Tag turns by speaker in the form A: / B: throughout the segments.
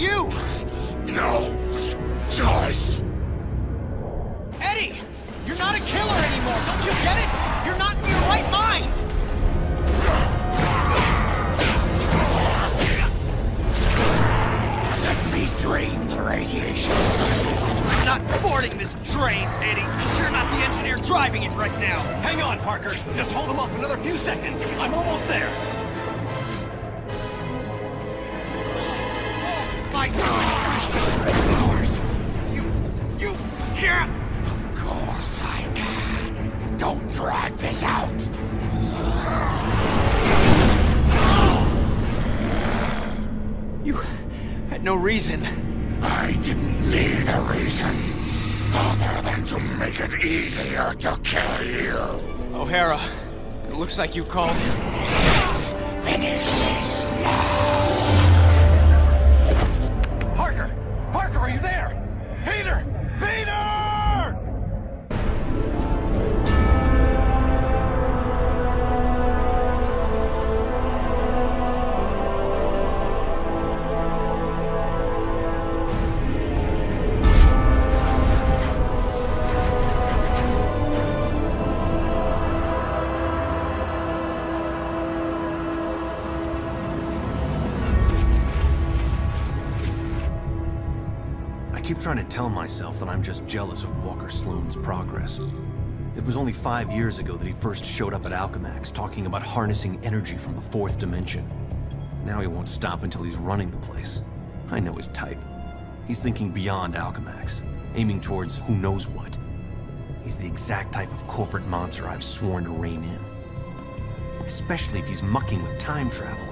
A: you!
B: No choice!
A: Eddie! You're not a killer anymore, don't you get it? You're not in your right mind!
B: Let me drain the radiation.
A: I'm not boarding this train, Eddie. I'm sure not the engineer driving it right now.
C: Hang on, Parker. Just hold him off another few seconds. I'm almost there.
A: My powers! You can't!
B: Of course I can. Don't drag this out.
A: You had no reason.
B: I didn't need a reason, other than to make it easier to kill you.
A: O'Hara, it looks like you called.
B: Let's finish this now.
C: Parker! Parker, are you there? Peter! Peter!
D: I keep trying to tell myself that I'm just jealous of Walker Sloan's progress. It was only 5 years ago that he first showed up at Alchemax talking about harnessing energy from the fourth dimension. Now he won't stop until he's running the place. I know his type. He's thinking beyond Alchemax, aiming towards who knows what. He's the exact type of corporate monster I've sworn to rein in. Especially if he's mucking with time travel.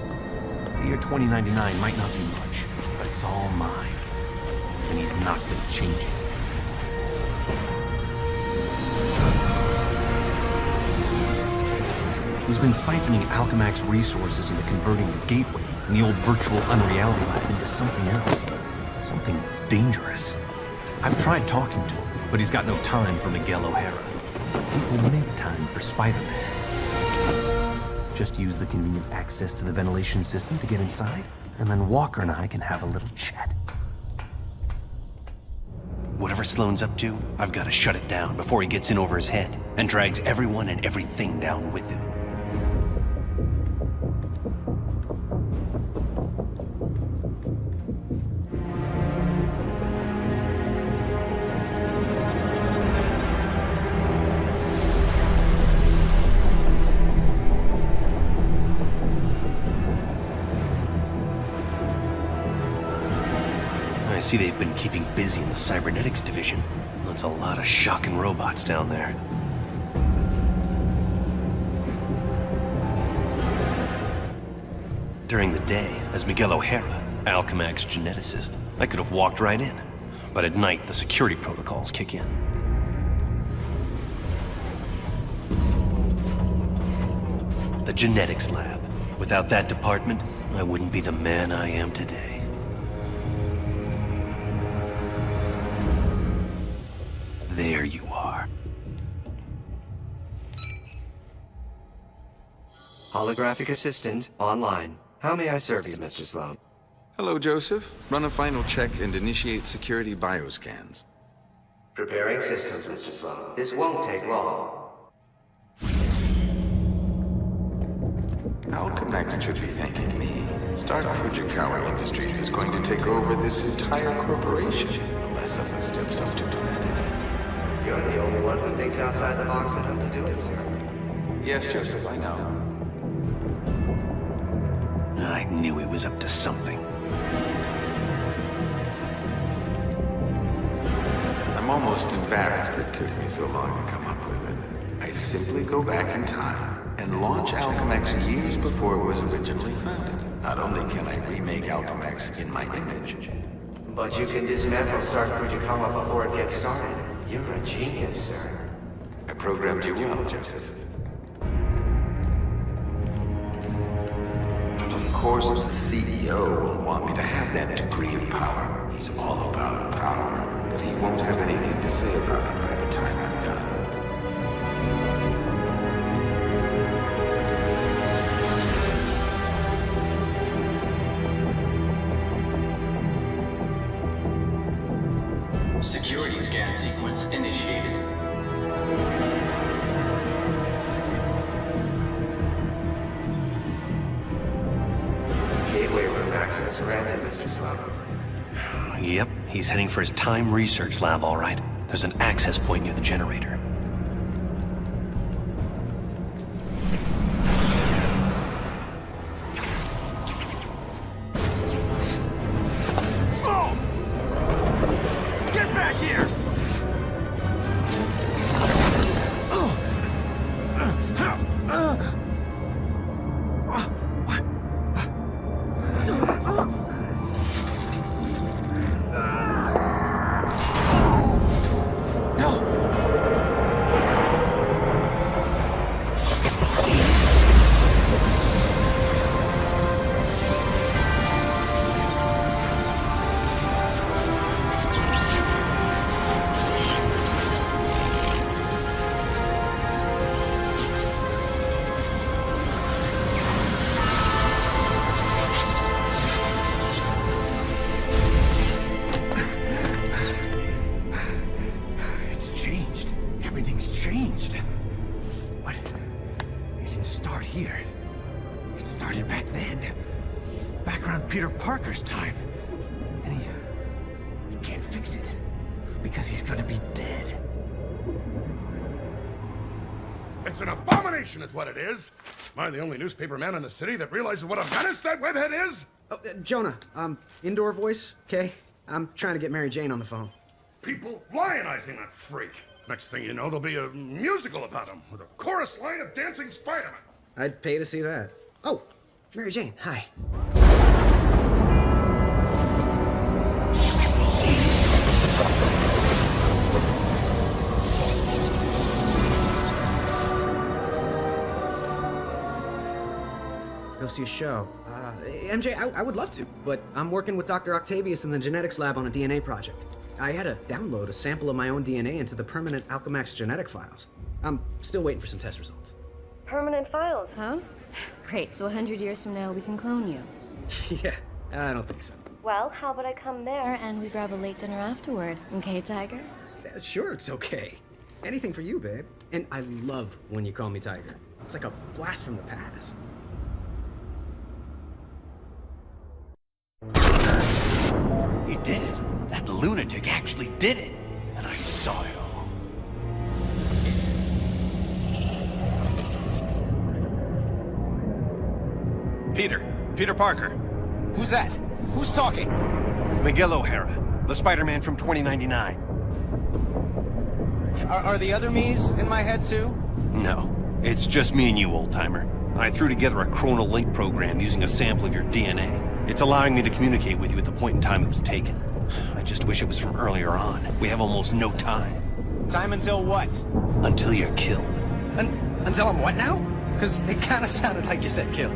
D: The year 2099 might not be much, but it's all mine. And he's not gonna change it. He's been siphoning Alchemax resources into converting the Gateway and the old virtual unreality lab into something else. Something dangerous. I've tried talking to him, but he's got no time for Miguel O'Hara. He will make time for Spider-Man. Just use the convenient access to the ventilation system to get inside, and then Walker and I can have a little chat. Whatever Sloan's up to, I've got to shut it down before he gets in over his head and drags everyone and everything down with him. I see they've been keeping busy in the cybernetics division. That's a lot of shocking robots down there. During the day, as Miguel O'Hara, Alchemax geneticist, I could have walked right in. But at night, the security protocols kick in. The genetics lab. Without that department, I wouldn't be the man I am today. There you are.
E: Holographic assistant online. How may I serve you, Mr. Sloan?
F: Hello, Joseph. Run a final check and initiate security bioscans.
E: Preparing systems, Mr. Sloan. This won't take long.
G: Alchemax should be thanking me. Stark Fujikawa Industries is going to take over this entire corporation, unless someone steps up to prevent it.
E: You're the only one who thinks outside the box enough to do it, sir.
G: Yes, Joseph, I know.
D: I knew he was up to something.
G: I'm almost embarrassed it took me so long to come up with it. I simply go back in time and launch Alchemax years before it was originally founded. Not only can I remake Alchemax in my image,
E: But you can dismantle Stark Fujikawa before it gets started. You're a genius, sir.
G: I programmed you well, Joseph. Of course, the CEO will want me to have that degree of power. He's all about power, but he won't have anything to say about it by the time I'm done.
H: Security scan sequence initiated.
E: Gateway room access granted, Mr. Sloan.
D: Yep, he's heading for his time research lab, all right. There's an access point near the generator.
C: Sloan! Get back here!
A: Peter Parker's time. And he can't fix it because he's gonna be dead.
C: It's an abomination is what it is. Am I the only newspaper man in the city that realizes what a menace that webhead is?
I: Oh, Jonah, indoor voice, okay? I'm trying to get Mary Jane on the phone.
C: People lionizing that freak. Next thing you know, there'll be a musical about him with a chorus line of dancing Spider-Man.
I: I'd pay to see that. Oh, Mary Jane, hi. Go see a show. MJ, I would love to, but I'm working with Dr. Octavius in the genetics lab on a DNA project. I had to download a sample of my own DNA into the permanent Alchemax genetic files. I'm still waiting for some test results.
J: Permanent files, huh? Great, so 100 years from now we can clone you.
I: Yeah, I don't think so.
J: Well, how about I come there and we grab a late dinner afterward, okay, Tiger?
I: Sure, it's okay. Anything for you, babe. And I love when you call me Tiger. It's like a blast from the past.
D: He did it. That lunatic actually did it. And I saw it all. Peter Parker.
A: Who's that? Who's talking?
D: Miguel O'Hara, the Spider-Man from 2099.
A: Are the other me's in my head too?
D: No, it's just me and you, old-timer. I threw together a chronal link program using a sample of your DNA. It's allowing me to communicate with you at the point in time it was taken. I just wish it was from earlier on. We have almost no time.
A: Time until what?
D: Until you're killed.
A: Until I'm what now? Because it kind of sounded like you said killed.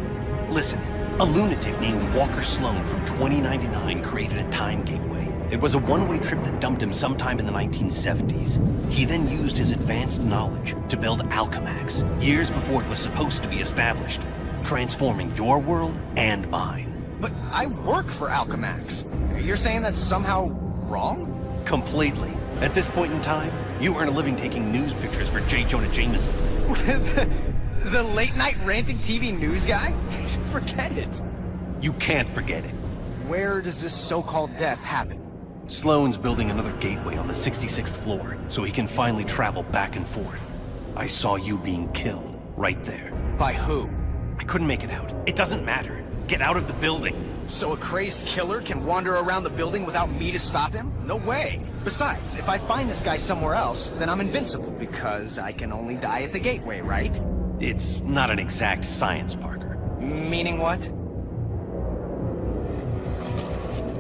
D: Listen, a lunatic named Walker Sloan from 2099 created a time gateway. It was a one-way trip that dumped him sometime in the 1970s. He then used his advanced knowledge to build Alchemax, years before it was supposed to be established, transforming your world and mine.
A: But I work for Alchemax. You're saying that's somehow wrong?
D: Completely. At this point in time, you earn a living taking news pictures for J. Jonah Jameson.
A: The late-night ranting TV news guy? Forget it.
D: You can't forget it.
A: Where does this so-called death happen?
D: Sloan's building another gateway on the 66th floor, so he can finally travel back and forth. I saw you being killed, right there.
A: By who?
D: I couldn't make it out. It doesn't matter. Get out of the building.
A: So a crazed killer can wander around the building without me to stop him? No way. Besides, if I find this guy somewhere else, then I'm invincible, because I can only die at the gateway, right?
D: It's not an exact science, Parker.
A: Meaning what?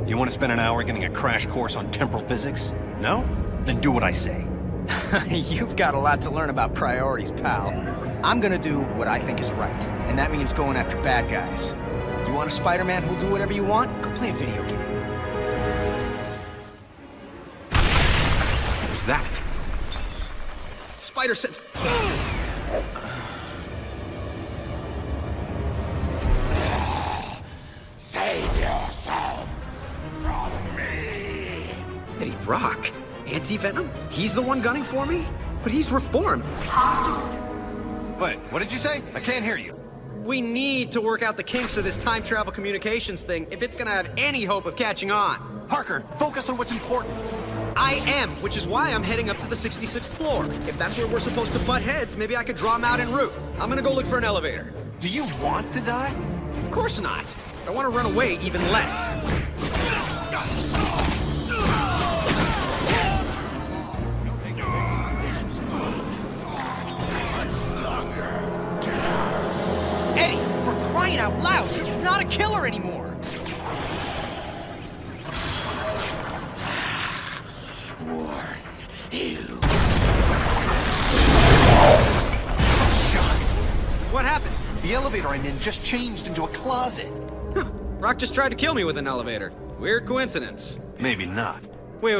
D: You want to spend an hour getting a crash course on temporal physics? No? Then do what I say.
A: You've got a lot to learn about priorities, pal. I'm gonna do what I think is right, and that means going after bad guys. You want a Spider-Man who'll do whatever you want? Go play a video game.
D: What was that?
A: Spider sense.
B: Save yourself from me.
I: Eddie Brock? Anti-Venom? He's the one gunning for me? But he's reformed.
D: Wait, what did you say? I can't hear you.
I: We need to work out the kinks of this time travel communications thing if it's gonna have any hope of catching on.
D: Parker, focus on what's important.
I: I am, which is why I'm heading up to the 66th floor. If that's where we're supposed to butt heads, maybe I could draw him out en route. I'm gonna go look for an elevator.
D: Do you want to die?
I: Of course not. I want to run away even less.
A: Eddie, for crying out loud, you're not a killer anymore.
I: What happened?
D: The elevator I'm in just changed into a closet.
I: Huh. Rock just tried to kill me with an elevator. Weird coincidence.
D: Maybe not.
I: Wait.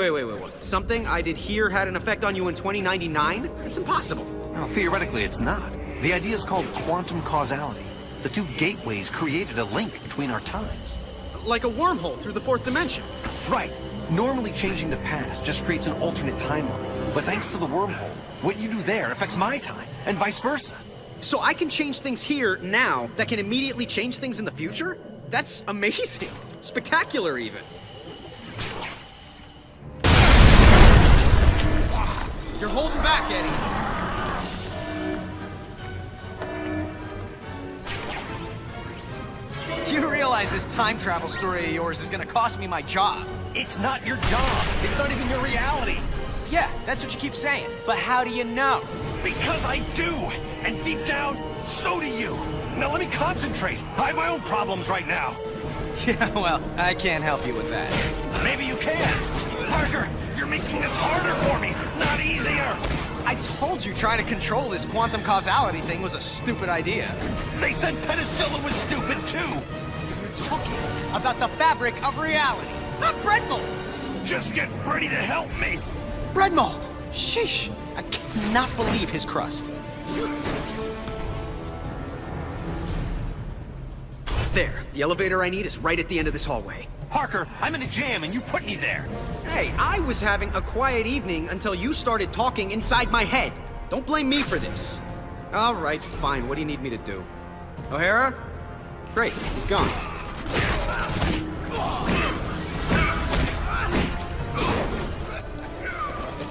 I: Something I did here had an effect on you in 2099? It's impossible.
D: Well, theoretically, it's not. The idea is called quantum causality. The two gateways created a link between our times.
I: Like a wormhole through the fourth dimension.
D: Right. Normally, changing the past just creates an alternate timeline. But thanks to the wormhole, what you do there affects my time, and vice versa.
I: So I can change things here, now, that can immediately change things in the future? That's amazing. Spectacular, even. You're holding back, Eddie.
A: You realize this time travel story of yours is gonna cost me my job.
D: It's not your job. It's not even your reality.
A: Yeah, that's what you keep saying. But how do you know?
D: Because I do! And deep down, so do you! Now let me concentrate! I have my own problems right now!
A: Yeah, well, I can't help you with that.
D: Maybe you can! Parker, you're making this harder for me, not easier!
A: I told you trying to control this quantum causality thing was a stupid idea.
D: They said penicillin was stupid too!
A: You're talking about the fabric of reality, not bread mold!
D: Just get ready to help me!
A: Bread mold! Sheesh! I cannot believe his crust.
I: There, the elevator I need is right at the end of this hallway.
D: Parker, I'm in a jam and you put me there!
I: Hey, I was having a quiet evening until you started talking inside my head. Don't blame me for this. All right, fine. What do you need me to do? O'Hara? Great, he's gone.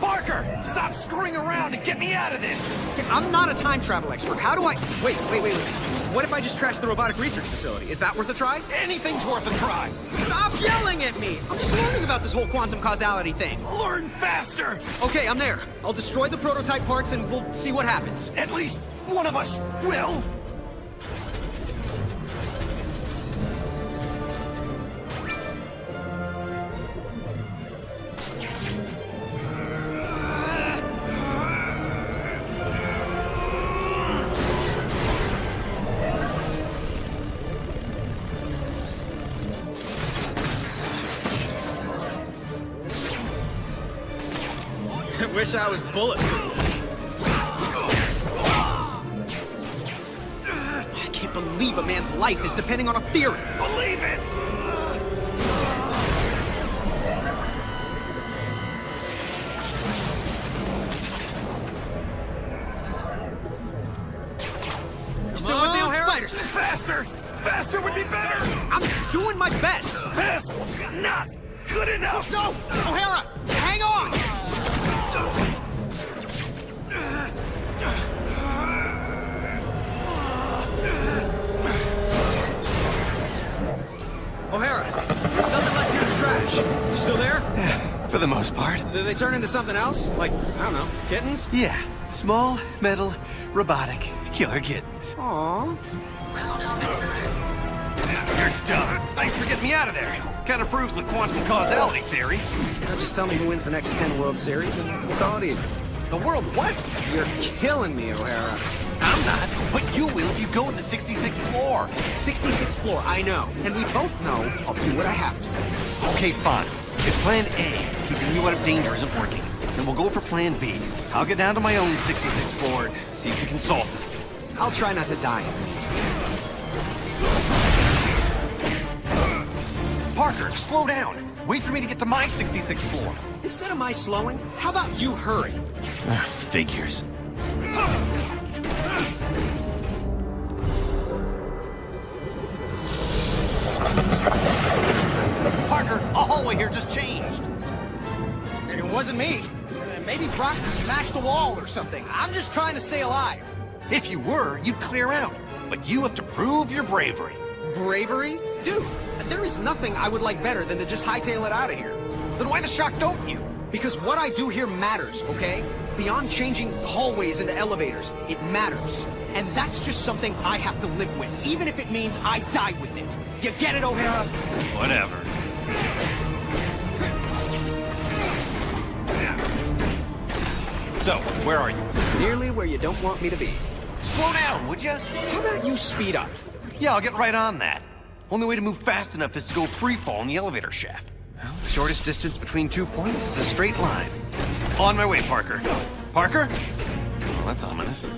D: Parker, stop screwing around and get me out of this!
I: I'm not a time travel expert. How do I... Wait. What if I just trashed the robotic research facility? Is that worth a try?
D: Anything's worth a try!
I: Stop yelling at me! I'm just learning about this whole quantum causality thing.
D: Learn faster!
I: Okay, I'm there. I'll destroy the prototype parts and we'll see what happens.
D: At least one of us will!
I: I wish I was bulletproof. I can't believe a man's life is depending on a theory.
D: Believe it!
I: You still with me, O'Hara?
D: Spider-Man, faster! Faster would be better!
I: I'm doing my best.
D: Best! Not good enough!
I: No! O'Hara, hang on! O'Hara, there's nothing left here to trash. You still there?
D: For the most part.
I: Did they turn into something else? Like, I don't know, kittens?
D: Yeah. Small, metal, robotic, killer kittens.
I: Aww.
D: You're done. Thanks for getting me out of there. Kind of proves the quantum causality theory.
I: Now just tell me who wins the next 10 World Series and we'll call it even.
D: The world what?
I: You're killing me, O'Hara.
D: I'm not, but you will if you go to the 66th floor.
I: 66th floor, I know. And we both know I'll do what I have to.
D: Okay, fine. If plan A, keeping you out of danger, isn't working, then we'll go for plan B. I'll get down to my own 66th floor and see if we can solve this thing.
I: I'll try not to die.
D: Parker, slow down. Wait for me to get to my 66th floor.
I: Instead of my slowing, how about you hurry?
D: Figures. Parker, a hallway here just changed.
A: It wasn't me. Maybe Brock smashed the wall or something. I'm just trying to stay alive.
D: If you were, you'd clear out. But you have to prove your bravery.
A: Bravery? Dude, there is nothing I would like better than to just hightail it out of here.
D: Then why the shock don't you?
A: Because what I do here matters, okay? Beyond changing hallways into elevators, it matters. And that's just something I have to live with, even if it means I die with it. You get it, O'Hara?
D: Whatever. So, where are you?
A: Nearly where you don't want me to be.
D: Slow down, would you?
A: How about you speed up?
D: Yeah, I'll get right on that. Only way to move fast enough is to go free-fall in the elevator shaft. Well, the shortest distance between 2 points is a straight line. On my way, Parker. Parker? Well, that's ominous.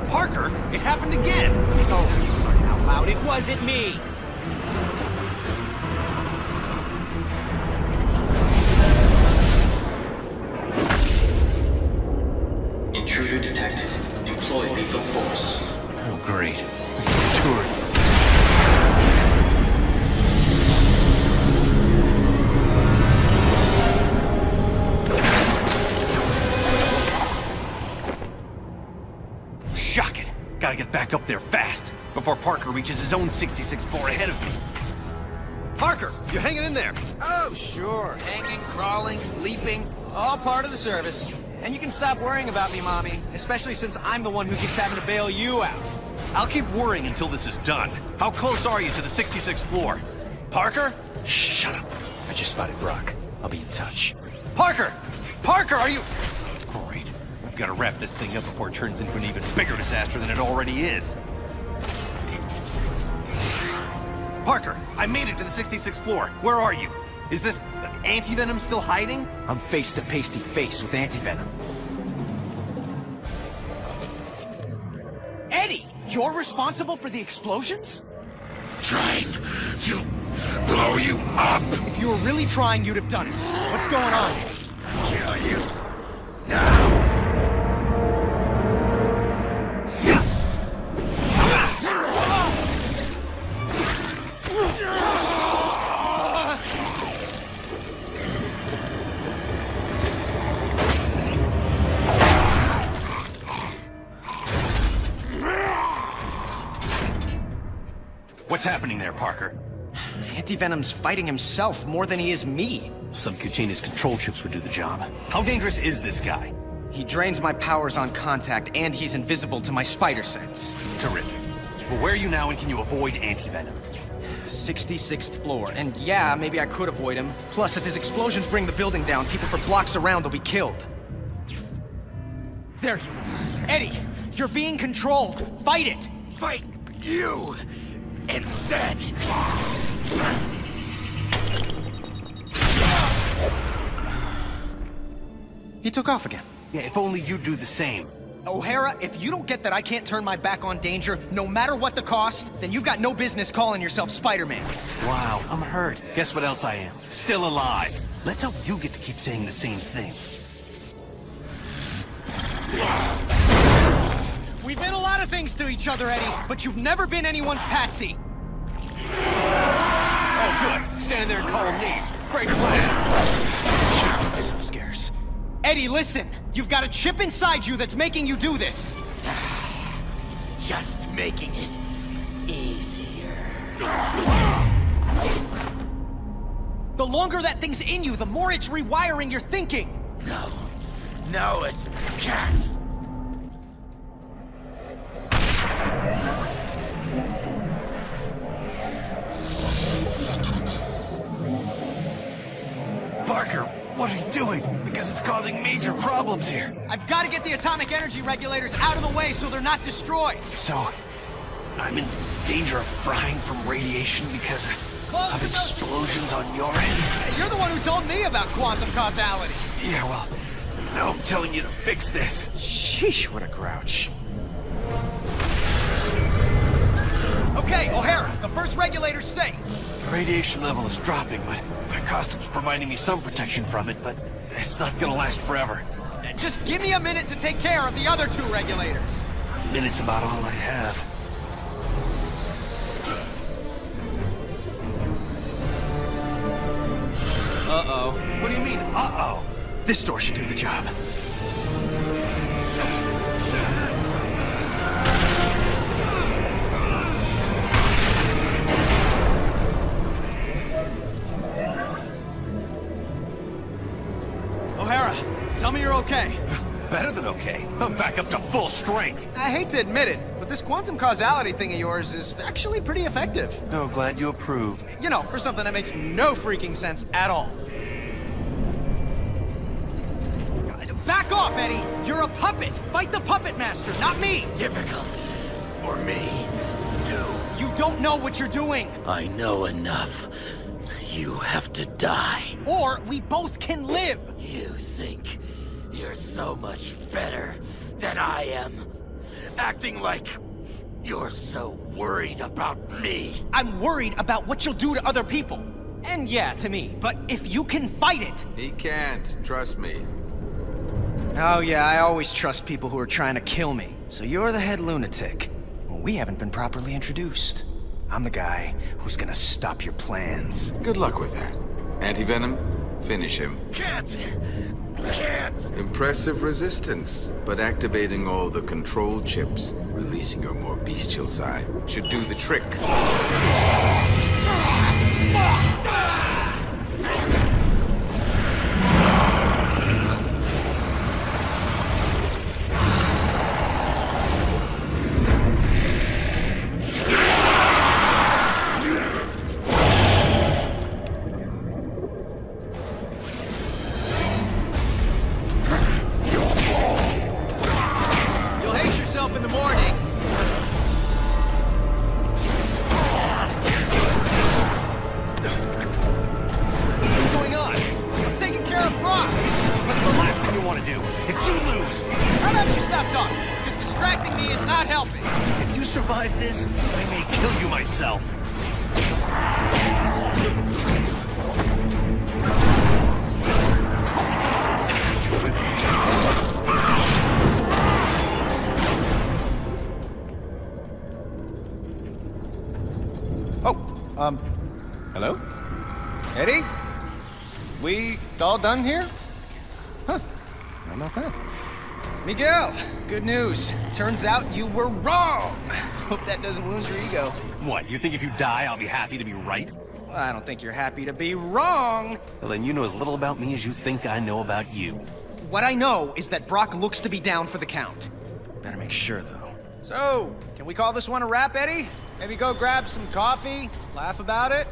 D: Parker, it happened again!
A: Oh, sorry out loud, it wasn't me!
H: Intruder detected. Employ lethal force.
D: Oh, great. This is a tour. Shock it! Gotta get back up there fast, before Parker reaches his own 66th floor ahead of me. Parker, you hanging in there?
A: Oh, sure. Hanging, crawling, leaping, all part of the service. And you can stop worrying about me, Mommy, especially since I'm the one who keeps having to bail you out.
D: I'll keep worrying until this is done. How close are you to the 66th floor? Parker?
A: Shut up. I just spotted Brock. I'll be in touch.
D: Parker! Parker, are you... Great. I've got to wrap this thing up before it turns into an even bigger disaster than it already is. Parker, I made it to the 66th floor. Where are you? Is this Anti-Venom still hiding?
A: I'm face to pasty face with Anti-Venom. Eddie, you're responsible for the explosions?
B: Trying to blow you up.
A: If you were really trying, you'd have done it. What's going on?
B: Kill you now.
D: What's happening there, Parker?
A: Anti-Venom's fighting himself more than he is me.
D: Subcutaneous control chips would do the job. How dangerous is this guy?
A: He drains my powers on contact, and he's invisible to my spider sense.
D: Terrific. Well, where are you now, and can you avoid Anti-Venom?
A: 66th floor, and yeah, maybe I could avoid him. Plus, if his explosions bring the building down, people for blocks around will be killed. There you are. Eddie, you're being controlled. Fight it!
B: Fight you instead.
A: He took off again.
D: Yeah, if only you'd do the same.
A: O'Hara, if you don't get that I can't turn my back on danger, no matter what the cost, then you've got no business calling yourself Spider-Man.
D: Wow, I'm hurt. Guess what else I am? Still alive. Let's hope you get to keep saying the same thing.
A: We've been a lot of things to each other, Eddie, but you've never been anyone's patsy.
D: Oh, good. Stand there and call them names. Great plan.
A: Should have myself scarce. Eddie, listen. You've got a chip inside you that's making you do this.
B: Just making it easier.
A: The longer that thing's in you, the more it's rewiring your thinking.
B: No, it can't.
D: Parker, what are you doing? Because it's causing major problems here.
A: I've got to get the atomic energy regulators out of the way so they're not destroyed.
D: So, I'm in danger of frying from radiation because
A: Close
D: of explosions on your end?
A: Hey, you're the one who told me about quantum causality.
D: Yeah, well, now I'm telling you to fix this.
A: Sheesh, what a grouch. Okay, O'Hara, the first regulator's safe.
D: The radiation level is dropping, but my costume's providing me some protection from it, but it's not gonna last forever.
A: Just give me a minute to take care of the other two regulators.
D: A minute's about all I have.
A: Uh-oh.
D: What do you mean, uh-oh? This door should do the job.
A: O'Hara, tell me you're okay.
D: Better than okay. I'm back up to full strength.
A: I hate to admit it, but this quantum causality thing of yours is actually pretty effective.
D: Oh, glad you approve.
A: You know, for something that makes no freaking sense at all. Back off, Eddie! You're a puppet! Fight the puppet master, not me!
B: Difficult for me, too.
A: You don't know what you're doing!
B: I know enough. You have to die.
A: Or we both can live!
B: You think you're so much better than I am. Acting like you're so worried about me.
A: I'm worried about what you'll do to other people. And yeah, to me. But if you can fight it...
F: He can't, trust me.
A: Oh yeah, I always trust people who are trying to kill me. So you're the head lunatic. Well, we haven't been properly introduced. I'm the guy who's gonna stop your plans.
F: Good luck with that. Anti-venom, finish him.
B: Can't.
F: Impressive resistance, but activating all the control chips, releasing your more bestial side, should do the trick.
A: In the morning.
D: What's going on?
A: I'm taking care of Brock.
D: That's the last thing you want to do. If you lose...
A: How about you stop talking? Because distracting me is not helping.
D: If you survive this, I may kill you myself.
A: Hello? Eddie? We all done here? Huh. How about that? Miguel, good news. Turns out you were wrong. Hope that doesn't wound your ego.
D: What, you think if you die, I'll be happy to be right?
A: Well, I don't think you're happy to be wrong.
D: Well, then you know as little about me as you think I know about you.
A: What I know is that Brock looks to be down for the count. Better make sure, though. So, can we call this one a wrap, Eddie? Maybe go grab some coffee, laugh about it?